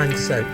and soap.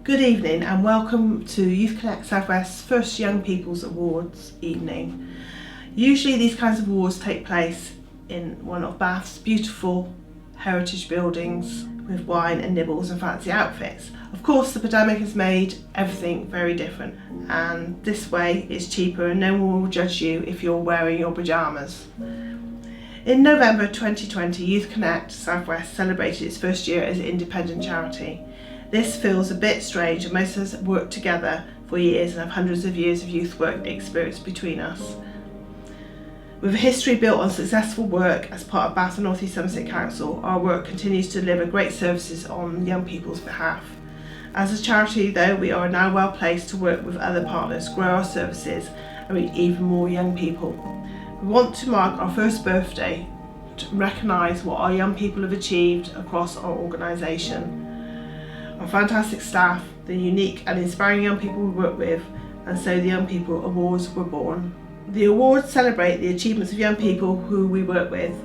Good evening and welcome to Youth Connect South West's first Young People's Awards evening. Usually these kinds of awards take place in one of Bath's beautiful heritage buildings with wine and nibbles and fancy outfits. Of course, the pandemic has made everything very different, and this way it's cheaper and no one will judge you if you're wearing your pyjamas. In November 2020, Youth Connect South West celebrated its first year as an independent charity. This feels a bit strange, and most of us have worked together for years and have hundreds of years of youth work experience between us. With a history built on successful work as part of Bath and North East Somerset Council, our work continues to deliver great services on young people's behalf. As a charity though, we are now well placed to work with other partners, grow our services and reach even more young people. We want to mark our first birthday to recognise what our young people have achieved across our organisation. Our fantastic staff, the unique and inspiring young people we work with, and so the Young People Awards were born. The awards celebrate the achievements of young people who we work with.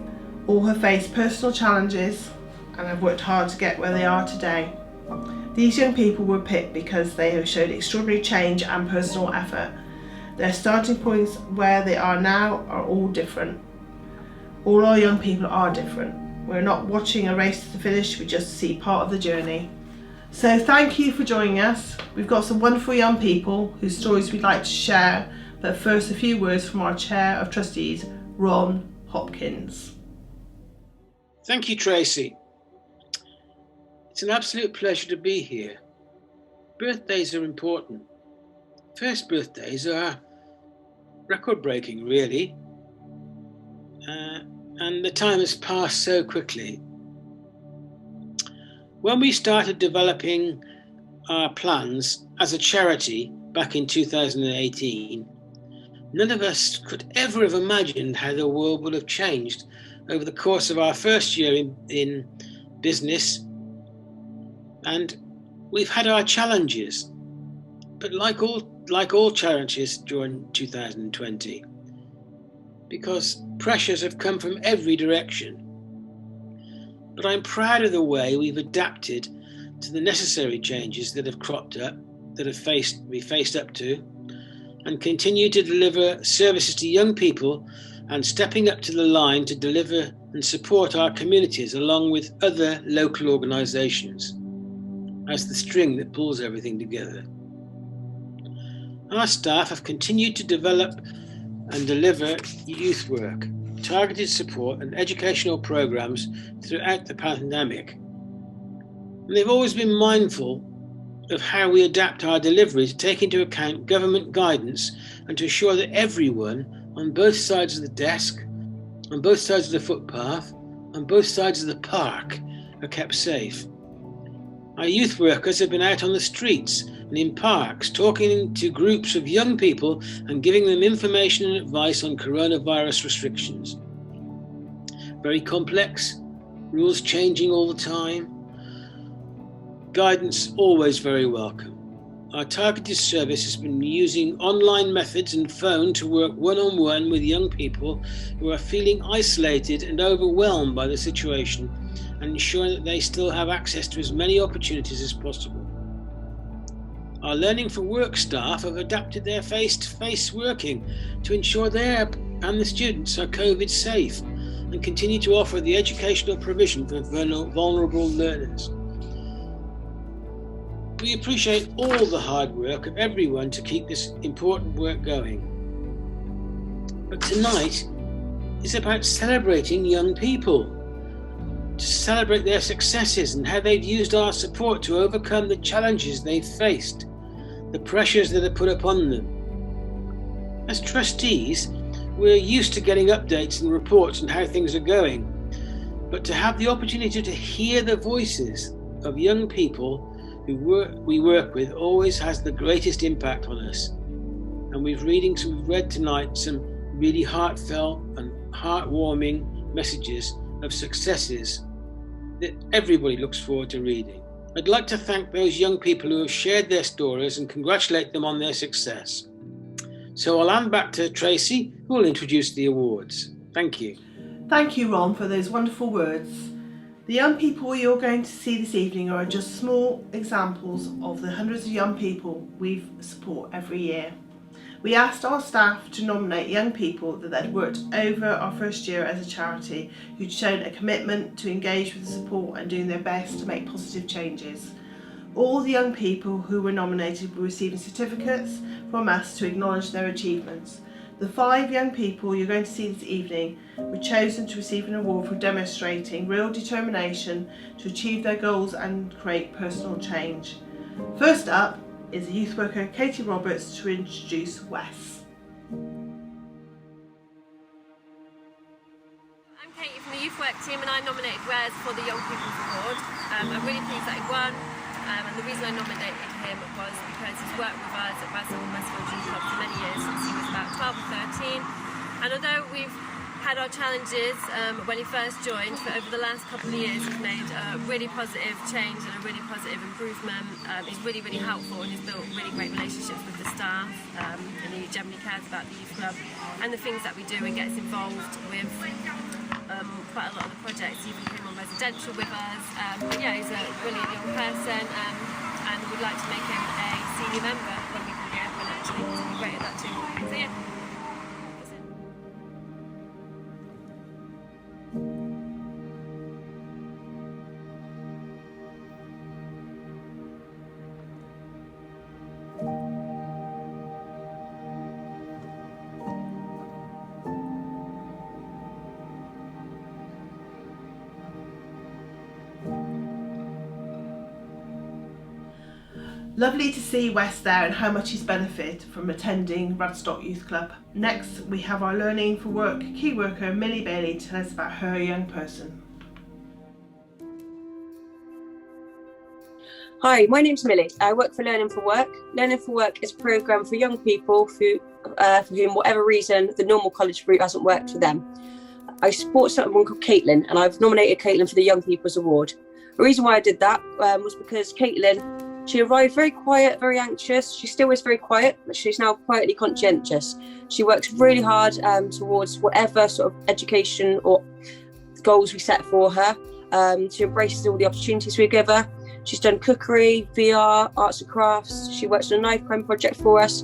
All have faced personal challenges and have worked hard to get where they are today. These young people were picked because they have showed extraordinary change and personal effort. Their starting points where they are now are all different. All our young people are different. We're not watching a race to the finish, we just see part of the journey. So thank you for joining us. We've got some wonderful young people whose stories we'd like to share, but first a few words from our Chair of Trustees, Ron Hopkins. Thank you, Tracey. It's an absolute pleasure to be here. Birthdays are important. First birthdays are record-breaking, really, and the time has passed so quickly. When we started developing our plans as a charity back in 2018, none of us could ever have imagined how the world would have changed over the course of our first year in business. And we've had our challenges, but like all challenges during 2020, because pressures have come from every direction. But I'm proud of the way we've adapted to the necessary changes that have cropped up, that we faced up to, and continue to deliver services to young people and stepping up to the line to deliver and support our communities along with other local organisations as the string that pulls everything together. Our staff have continued to develop and deliver youth work, targeted support and educational programs throughout the pandemic. And they've always been mindful of how we adapt our delivery to take into account government guidance and to ensure that everyone on both sides of the desk, on both sides of the footpath, on both sides of the park are kept safe. Our youth workers have been out on the streets and in parks talking to groups of young people and giving them information and advice on coronavirus restrictions. Very complex, rules changing all the time, guidance always very welcome. Our targeted service has been using online methods and phone to work one-on-one with young people who are feeling isolated and overwhelmed by the situation, and ensuring that they still have access to as many opportunities as possible. Our Learning for Work staff have adapted their face-to-face working to ensure they and the students are COVID safe and continue to offer the educational provision for vulnerable learners. We appreciate all the hard work of everyone to keep this important work going. But tonight is about celebrating young people, to celebrate their successes and how they've used our support to overcome the challenges they've faced, the pressures that are put upon them. As trustees, we're used to getting updates and reports on how things are going, but to have the opportunity to hear the voices of young people we work with always has the greatest impact on us. And we've read tonight some really heartfelt and heartwarming messages of successes that everybody looks forward to reading. I'd like to thank those young people who have shared their stories and congratulate them on their success. So I'll hand back to Tracey, who will introduce the awards. Thank you. Thank you, Ron, for those wonderful words. The young people you're going to see this evening are just small examples of the hundreds of young people we support every year. We asked our staff to nominate young people that had worked over our first year as a charity, who'd shown a commitment to engage with the support and doing their best to make positive changes. All the young people who were nominated were receiving certificates from us to acknowledge their achievements. The 5 young people you're going to see this evening were chosen to receive an award for demonstrating real determination to achieve their goals and create personal change. First up is a youth worker, Katie Roberts, to introduce Wes. I'm Katie from the Youth Work team, and I nominated Wes for the Young People's Award. I'm really pleased that he won, and the reason I nominated him was because he's worked with us at Westfield Youth Club for many years, since he was about 12 or 13. And although we've had our challenges when he first joined, but over the last couple of years he's made a really positive change and a really positive improvement. He's really, really helpful, and he's built really great relationships with the staff, and he generally cares about the youth club and the things that we do, and gets involved with quite a lot of the projects. He even came on residential with us. But yeah, he's a brilliant young person, and we'd like to make him a senior member when we can get him, and actually he's really great at that too. So yeah. Lovely to see Wes there and how much he's benefited from attending Radstock Youth Club. Next, we have our Learning for Work key worker, Millie Bailey, to tell us about her young person. Hi, my name's Millie. I work for Learning for Work. Learning for Work is a programme for young people for whom, whatever reason, the normal college route hasn't worked for them. I support someone called Caitlin, and I've nominated Caitlin for the Young People's Award. The reason why I did that was because Caitlin, she arrived very quiet, very anxious. She still is very quiet, but she's now quietly conscientious. She works really hard towards whatever sort of education or goals we set for her. She embraces all the opportunities we give her. She's done cookery, VR, arts and crafts. She works on a knife crime project for us.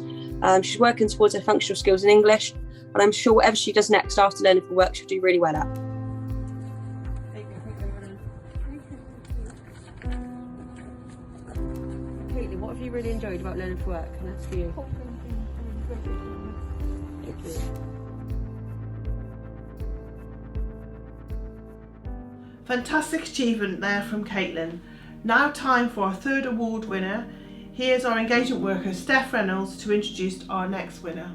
She's working towards her functional skills in English, and I'm sure whatever she does next after Learning for Work, she'll do really well at. Caitlin, what have you really enjoyed about Learning for Work? And that's for you. Thank you. Fantastic achievement there from Caitlin. Now time for our third award winner. Here's our engagement worker, Steph Reynolds, to introduce our next winner.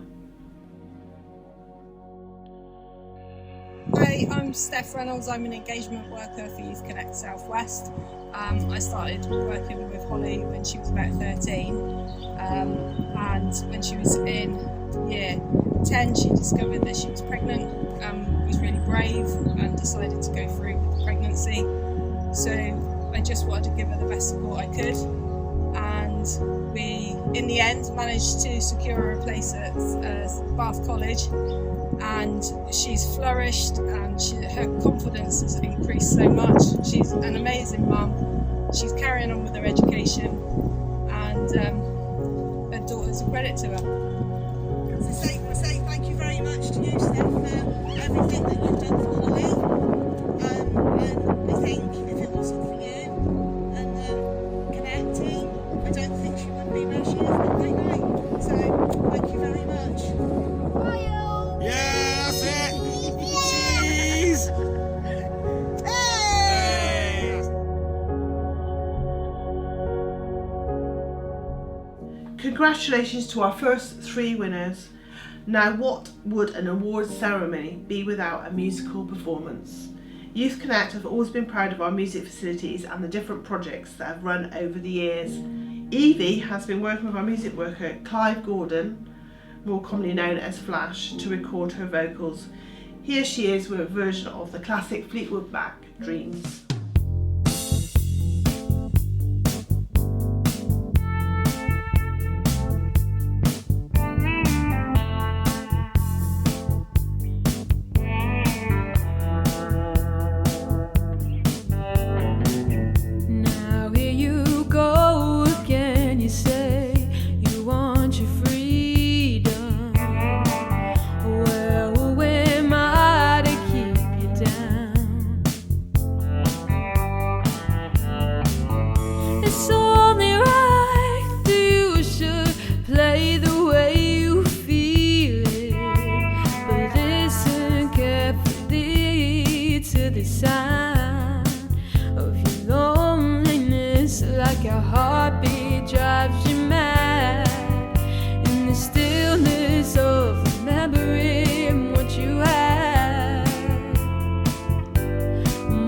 Hi, I'm Steph Reynolds. I'm an engagement worker for Youth Connect South West. I started working with Holly when she was about 13, and when she was in year 10 she discovered that she was pregnant, was really brave and decided to go through with the pregnancy. So I just wanted to give her the best support I could, and we in the end managed to secure her a place at Bath College, and she's flourished, and her confidence has increased so much. She's an amazing mum. She's carrying on with her education, and her daughter's a credit to her. So say thank you very much to you, Steph, for everything that you've done for Holly. And I think if it wasn't for you and the Connect team, I don't Congratulations to our first 3 winners. Now, what would an awards ceremony be without a musical performance? Youth Connect have always been proud of our music facilities and the different projects that have run over the years. Evie has been working with our music worker Clive Gordon, more commonly known as Flash, to record her vocals. Here she is with a version of the classic Fleetwood Mac, Dreams.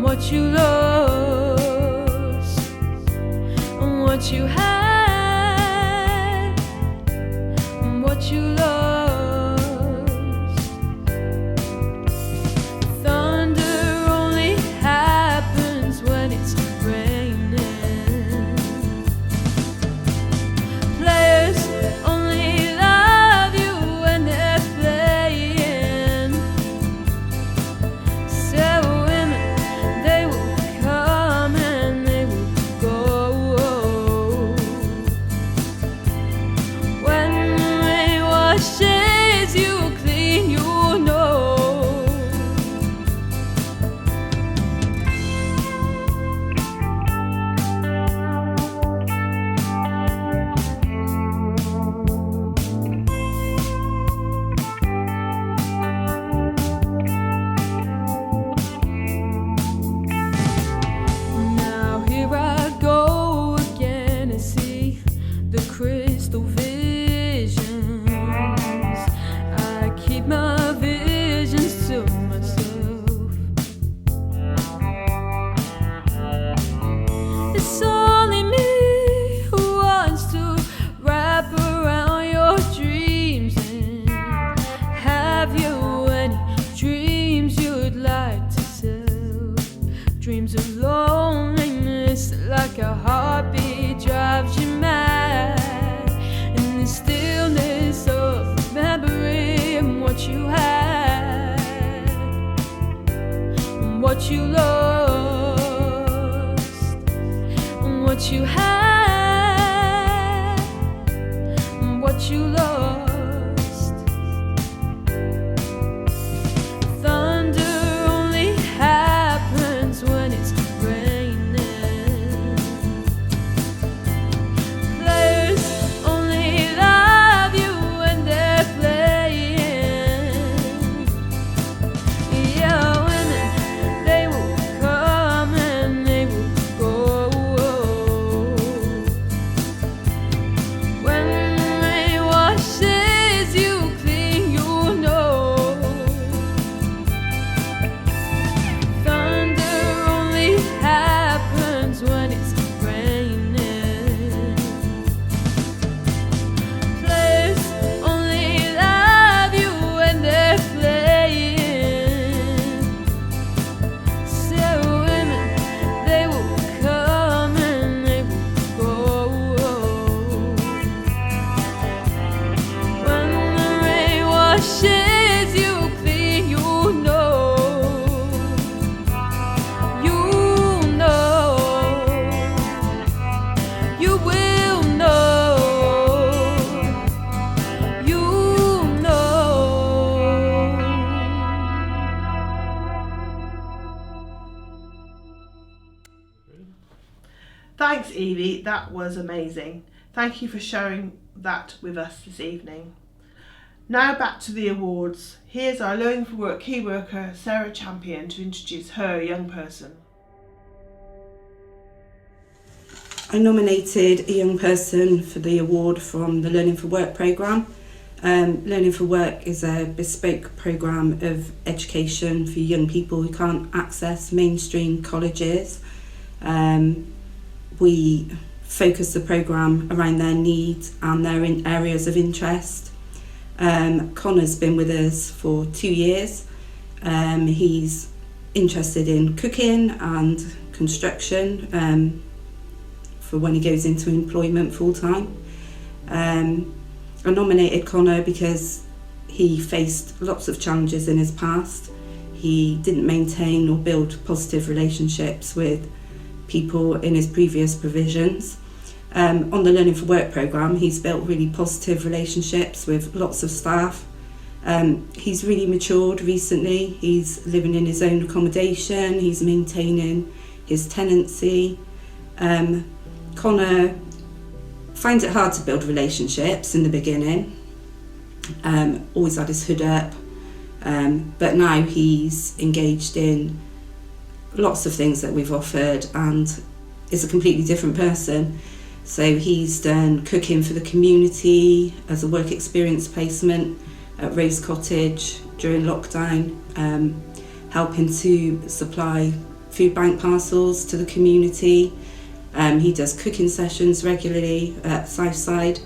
What you lost, what you had, what you lost. Thunder only happens when it's raining. Players only love you when they're playing. So crystal visions, I keep my visions to myself. It's only me who wants to wrap around your dreams. And have you any dreams you'd like to sell? Dreams of loneliness, like a heartbeat drives you mad. Stillness of remembering what you had, what you lost, what you had, what you lost. Thunder only happens when it's raining. Players Thanks Evie, that was amazing. Thank you for sharing that with us this evening. Now back to the awards. Here's our Learning for Work key worker Sarah Champion to introduce her young person. I nominated a young person for the award from the Learning for Work programme. Learning for Work is a bespoke programme of education for young people who can't access mainstream colleges. We focus the programme around their needs and their areas of interest. Connor's been with us for 2 years. He's interested in cooking and construction for when he goes into employment full-time. I nominated Connor because he faced lots of challenges in his past. He didn't maintain or build positive relationships with people in his previous provisions. On the Learning for Work programme, he's built really positive relationships with lots of staff. He's really matured recently. He's living in his own accommodation. He's maintaining his tenancy. Connor finds it hard to build relationships in the beginning. Always had his hood up. But now he's engaged in lots of things that we've offered and is a completely different person. So he's done cooking for the community as a work experience placement at Rose Cottage during lockdown, helping to supply food bank parcels to the community. He does cooking sessions regularly at Southside.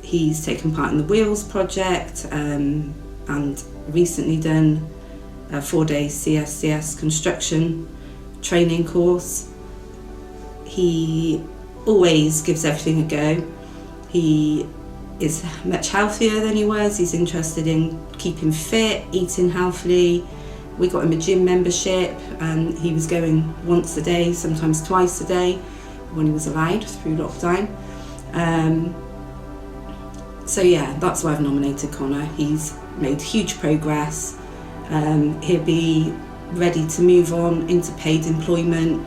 He's taken part in the Wheels project and recently done a 4-day CSCS construction training course. He always gives everything a go. He is much healthier than he was. He's interested in keeping fit, eating healthily. We got him a gym membership and he was going once a day, sometimes twice a day when he was allowed through lockdown. So yeah, that's why I've nominated Connor. He's made huge progress. He'll be ready to move on into paid employment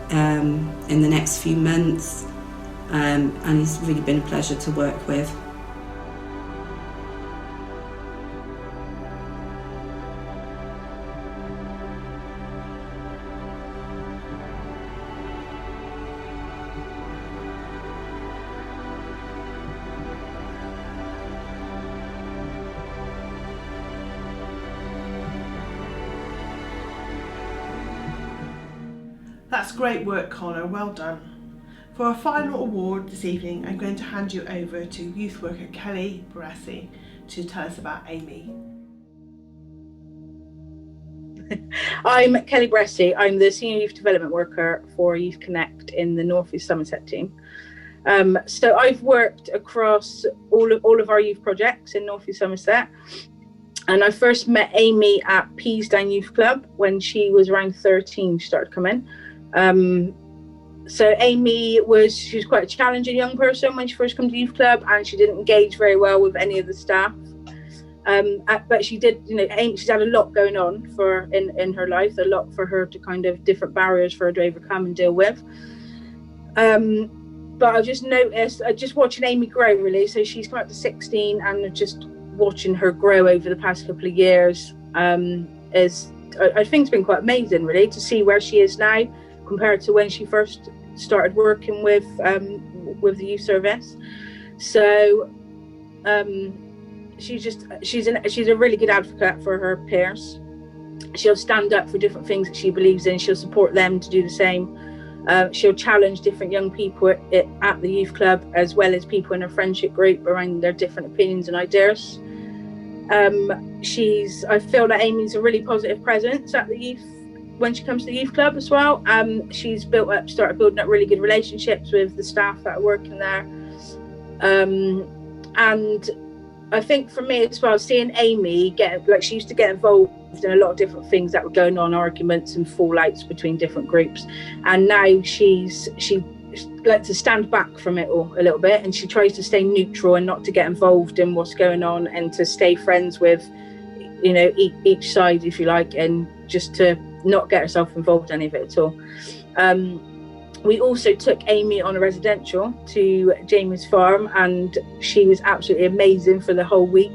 in the next few months, and he's really been a pleasure to work with. That's great work, Connor, well done. For our final award this evening, I'm going to hand you over to youth worker Kelly Barassi to tell us about Amy. I'm Kelly Barassi. I'm the Senior Youth Development Worker for Youth Connect in the North East Somerset team. So I've worked across all of our youth projects in North East Somerset. And I first met Amy at Peasdown Youth Club when she was around 13, she started coming. So Amy she was quite a challenging young person when she first came to youth club, and she didn't engage very well with any of the staff. But she did, she's had a lot going on in her life, a lot for her to kind of different barriers for her to overcome and deal with. But I just noticed, just watching Amy grow really. So she's come up to 16, and just watching her grow over the past couple of years I think it's been quite amazing really to see where she is now compared to when she first started working with the youth service. So she's a really good advocate for her peers. She'll stand up for different things that she believes in. She'll support them to do the same. She'll challenge different young people at the youth club, as well as people in her friendship group, around their different opinions and ideas. I feel that Amy's a really positive presence at the youth when she comes to the youth club as well. She's started building up really good relationships with the staff that are working there. And I think for me as well, seeing Amy she used to get involved in a lot of different things that were going on, arguments and fallouts between different groups, and now she likes to stand back from it all a little bit, and she tries to stay neutral and not to get involved in what's going on, and to stay friends with each side, if you like, and just to not get herself involved in any of it at all. We also took Amy on a residential to Jamie's farm, and she was absolutely amazing for the whole week.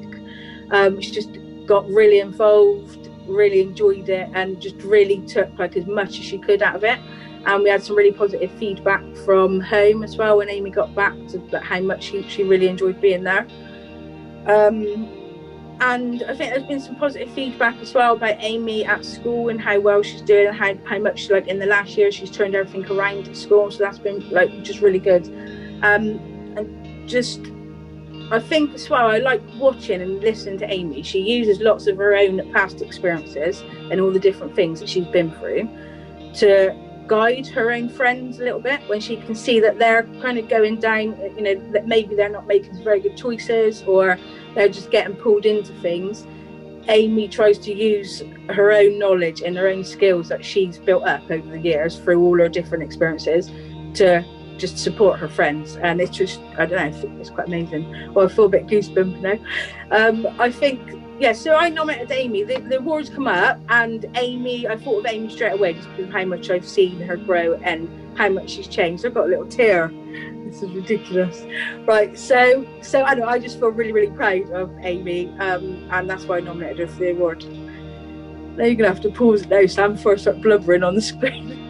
She just got really involved, really enjoyed it, and just really took as much as she could out of it. and we had some really positive feedback from home as well when Amy got back, to how much she really enjoyed being there. And I think there's been some positive feedback as well about Amy at school and how well she's doing, how much, like, in the last year she's turned everything around at school, so that's been, like, just really good. And just, I think as well, I like watching and listening to Amy. She uses lots of her own past experiences and all the different things that she's been through to guide her own friends a little bit, when she can see that they're kind of going down, you know, that maybe they're not making very good choices, or they're just getting pulled into things. Amy tries to use her own knowledge and her own skills that she's built up over the years through all her different experiences to just support her friends. And it's just, I don't know, it's quite amazing. Well, I feel a bit goosebump now. I think, yeah, so I nominated Amy. The awards come up, and Amy, I thought of Amy straight away, just because of how much I've seen her grow and how much she's changed. I've got a little tear. This is ridiculous. Right, so I don't know, I just feel really, really proud of Amy, and that's why I nominated her for the award. Now you're going to have to pause it now, Sam, before I start blubbering on the screen.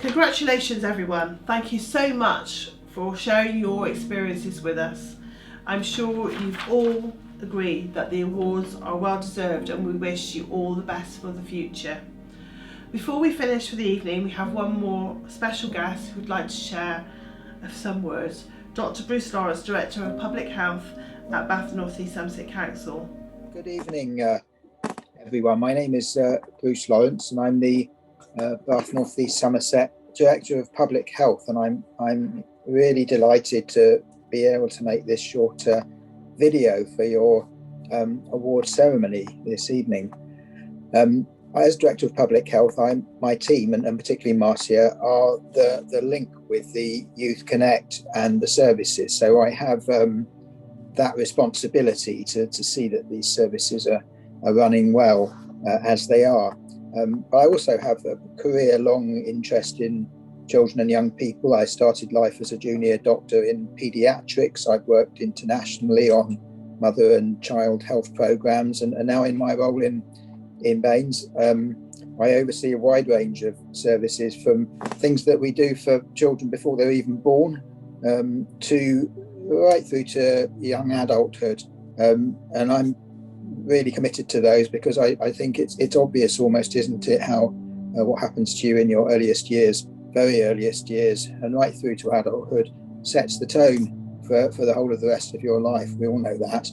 Congratulations everyone. Thank you so much for sharing your experiences with us. I'm sure you've all agreed that the awards are well deserved, and we wish you all the best for the future. Before we finish for the evening, we have one more special guest who would like to share some words. Dr. Bruce Lawrence, Director of Public Health at Bath North East Somerset Council. Good evening everyone. My name is Bruce Lawrence, and I'm the Bath North East Somerset Director of Public Health, and I'm really delighted to be able to make this short video for your award ceremony this evening. As Director of Public Health, my team, and particularly Marcia, are the link with the Youth Connect and the services. So I have that responsibility to see that these services are running well as they are. But I also have a career-long interest in children and young people. I started life as a junior doctor in paediatrics. I've worked internationally on mother and child health programs, and now in my role in Baines, I oversee a wide range of services, from things that we do for children before they're even born to right through to young adulthood. And I'm really committed to those, because I think it's obvious almost, isn't it, how what happens to you in your earliest years, very earliest years, and right through to adulthood sets the tone for the whole of the rest of your life. We all know that.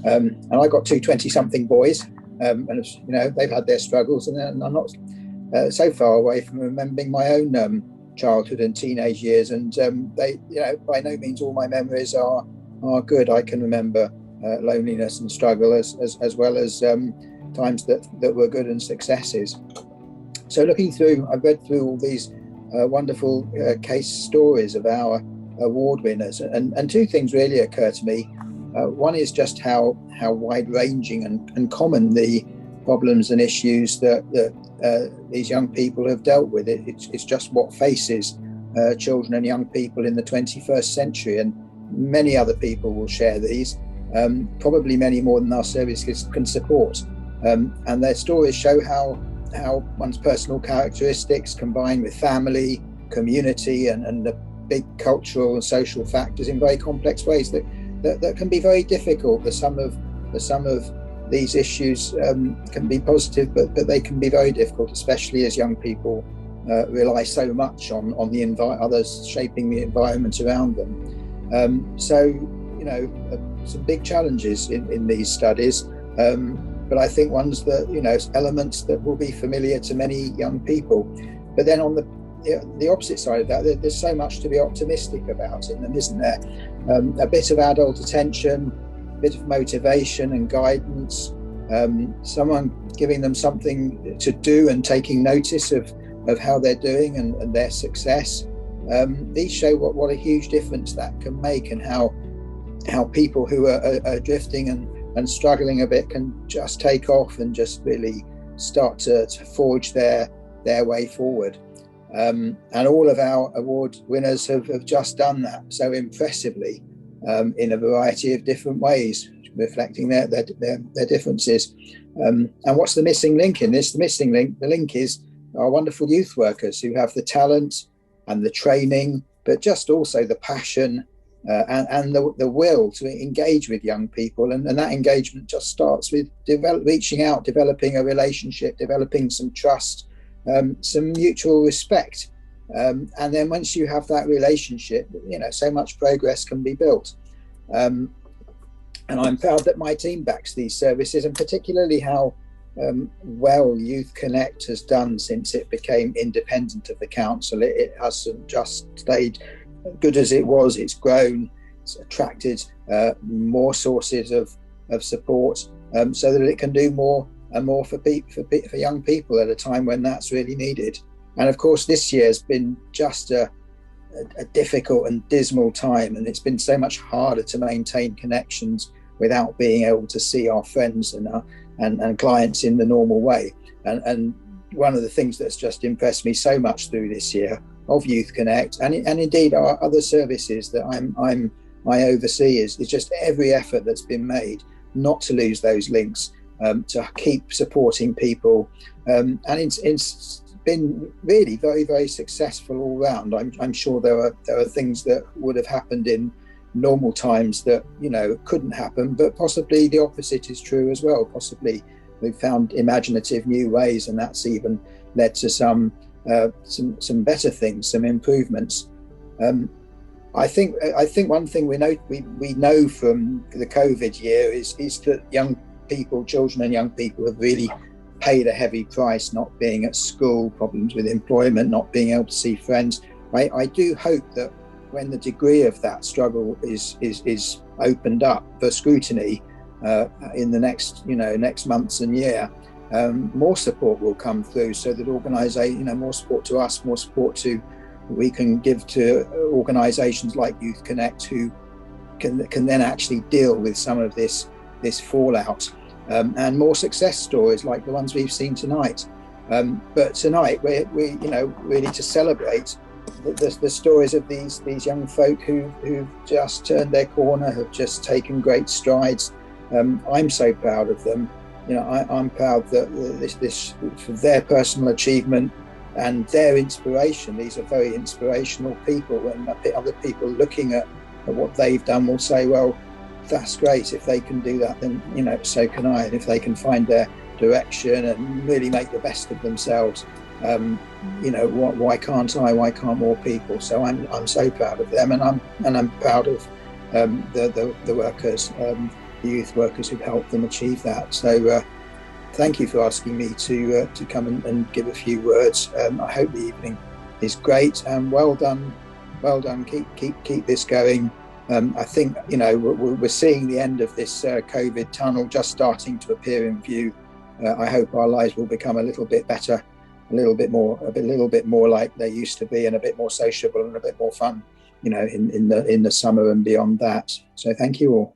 And I got two 20-something boys, and you know, they've had their struggles, and I'm not so far away from remembering my own childhood and teenage years, and they, you know, by no means all my memories are good. I can remember loneliness and struggle as well as times that were good and successes. So looking through, I've read through all these wonderful case stories of our award winners, and two things really occur to me. One is just how wide-ranging and common the problems and issues that these young people have dealt with. It's just what faces children and young people in the 21st century, and many other people will share these. Probably many more than our services can support, and their stories show how one's personal characteristics combine with family, community, and the big cultural and social factors in very complex ways that can be very difficult. The sum of these issues can be positive, but they can be very difficult, especially as young people rely so much on others shaping the environment around them. So, you know, some big challenges in these studies, but I think ones that, you know, elements that will be familiar to many young people. But then on the opposite side of that, there's so much to be optimistic about in them, isn't there? A bit of adult attention, a bit of motivation and guidance, someone giving them something to do and taking notice of how they're doing and their success, these show what a huge difference that can make, and how people who are drifting and struggling a bit can just take off and just really start to forge their way forward. And all of our award winners have just done that so impressively, in a variety of different ways, reflecting their differences. And what's the missing link in this? The link is our wonderful youth workers who have the talent and the training, but just also the passion and the will to engage with young people. And that engagement just starts with reaching out, developing a relationship, developing some trust, some mutual respect. And then once you have that relationship, so much progress can be built. And I'm proud that my team backs these services, and particularly how well Youth Connect has done since it became independent of the council. It hasn't just stayed good as it was, it's grown, it's attracted more sources of support, so that it can do more and more for young people at a time when that's really needed. And of course, this year has been just a difficult and dismal time, and it's been so much harder to maintain connections without being able to see our friends and clients in the normal way. And one of the things that's just impressed me so much through this year of Youth Connect, and indeed our other services that I oversee, is just every effort that's been made not to lose those links, to keep supporting people, and it's been really very, very successful all round. I'm sure there are things that would have happened in normal times that couldn't happen, but possibly the opposite is true as well. Possibly we've found imaginative new ways, and that's even led to some better things, some improvements. I think one thing we know from the COVID year is that young people, children and young people, have really paid a heavy price not being at school, problems with employment, not being able to see friends. I do hope that when the degree of that struggle is opened up for scrutiny in the next months and year, more support will come through, so that more support to us, more support we can give to organisations like Youth Connect, who can then actually deal with some of this fallout, and more success stories like the ones we've seen tonight. But tonight we really to celebrate the stories of these young folk who've just turned their corner, have just taken great strides. I'm so proud of them. I'm proud that this for their personal achievement and their inspiration. These are very inspirational people, and other people looking at what they've done will say, well, that's great. If they can do that, then so can I. And if they can find their direction and really make the best of themselves, why can't I? Why can't more people? So I'm so proud of them, and I'm proud of the workers, the youth workers who've helped them achieve that. So thank you for asking me to come and give a few words. I hope the evening is great, and well done. Keep this going. I think we're seeing the end of this COVID tunnel just starting to appear in view. I hope our lives will become a little bit better, a little bit more like they used to be, and a bit more sociable and a bit more fun, in the summer and beyond that. So thank you all.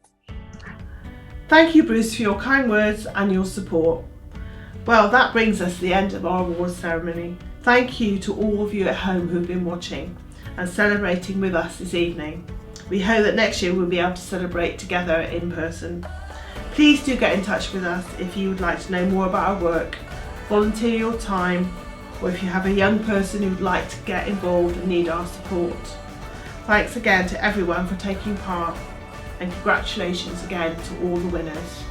Thank you, Bruce, for your kind words and your support. Well, that brings us to the end of our awards ceremony. Thank you to all of you at home who've been watching and celebrating with us this evening. We hope that next year we'll be able to celebrate together in person. Please do get in touch with us if you would like to know more about our work, volunteer your time, or if you have a young person who'd like to get involved and need our support. Thanks again to everyone for taking part, and congratulations again to all the winners.